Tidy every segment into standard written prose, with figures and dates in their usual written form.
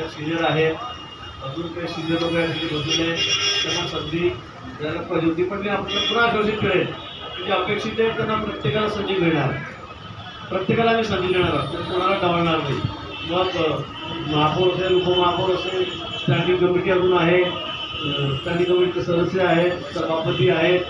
काही सिनियर आहेत, अजून काही सिनियर लोक या ठिकाणी बसलेले आहेत, त्यांना संधी द्यायला पाहिजे होती. पण मी आपल्याला पुन्हा आश्वासित करेन की जे अपेक्षित आहे त्यांना प्रत्येकाला संधी मिळणार, प्रत्येकाला आम्ही संधी देणार आहोत, कोणाला डावलणार नाही. मग महापौर असेल, उपमहापौर असेल, स्टँडिंग कमिटी अजून आहे, स्टँडिंग कमिटीचे सदस्य आहेत, सभापती आहेत,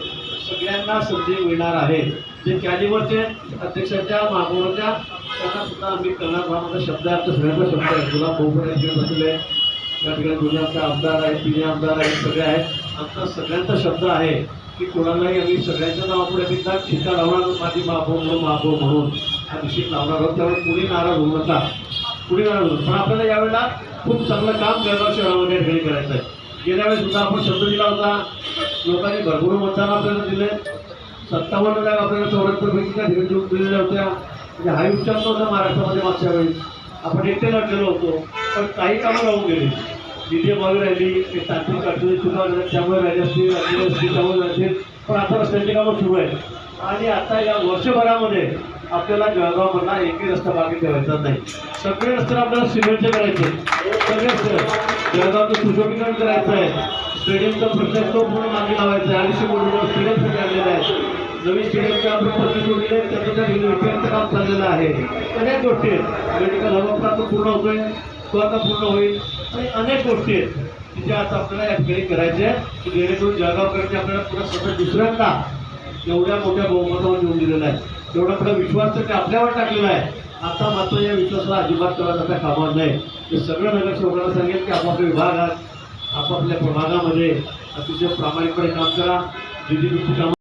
सगळ्यांना संधी मिळणार आहे. जे कॅलिबरचे अध्यक्षाच्या महापौराच्या त्यांना सुद्धा आम्ही करणार. माझा शब्द आहे, आमच्या सगळ्यांचा शब्द आहे. गुलाब भाऊ या ठिकाणी बसले, या ठिकाणी दोन्ही आमचे आमदार आहेत, तिन्ही आमदार आहेत, सगळे आहेत. आमचा सगळ्यांचा शब्द आहे की कोणालाही आम्ही सगळ्यांच्या नावापुढे एकदा शिक्का लावणार, माझी महापौर म्हणून हा निश्चित लावणार आहोत. त्यामुळे कुणी नाराज होऊ नका, कुणी नाराज होऊ. पण आपल्याला यावेळेला खूप चांगलं काम जळगाव शहरामध्ये ठिकाणी करायचं आहे. गेल्या वेळेस सुद्धा आपण शब्द दिला होता, लोकांनी भरपूर मतदान आपल्याला दिले, 57 लाख आपल्याला 74 त्या ठिकाणी दिलेल्या होत्या. म्हणजे हाही उच्चार नव्हता महाराष्ट्रामध्ये. मागच्या वेळेस आपण एकटे लढलेलो होतो, पण काही कामं लावून गेली. निधी बावी राहिली, ते तांत्रिक अडचणी सुद्धा त्यामुळे राहिले असतील, त्यामुळे राहतील. पण आता रस्त्याची कामं सुरू आहेत. आणि आता या वर्षभरामध्ये आपल्याला जळगावमधला एकही रस्ता बाकी ठेवायचा नाही. सगळे रस्ते आपल्याला सिमेंटचे करायचे, सगळे रस्ते जळगावचं सुशोभीकरण करायचं आहे. स्टेडियमचा प्रश्न तो पूर्ण मार्गी लावायचा आहे. 250 कोटी रुपये स्टेडियमसाठी आणलेलं आहे. नवीन स्टेडियमचे आपण पद्धती जोडले, त्याचं त्या रिपेअरचं काम चाललेलं आहे. अनेक गोष्टी आहेत. मेडिकल हब आता पूर्ण होतोय, तो आता पूर्ण होईल. आणि अनेक गोष्टी आहेत की ज्या आता आपल्याला या ठिकाणी करायच्या आहेत की जेणेकरून जळगावकरांनी आपल्याला पुन्हा सतत दुसऱ्यांदा एवढ्या मोठ्या बहुमतावर येऊन दिलेला आहे. तेवढा पुढे विश्वास तर ते आपल्यावर टाकलेला आहे. आता मात्र या विश्वासाला अजिबात करायचा कामावर नाही. ते सगळं नगरसेवकांना सांगेल की आपापल्या विभागात, आपापल्या प्रभागामध्ये अतिशय प्रामाणिकपणे काम करा. जी कामं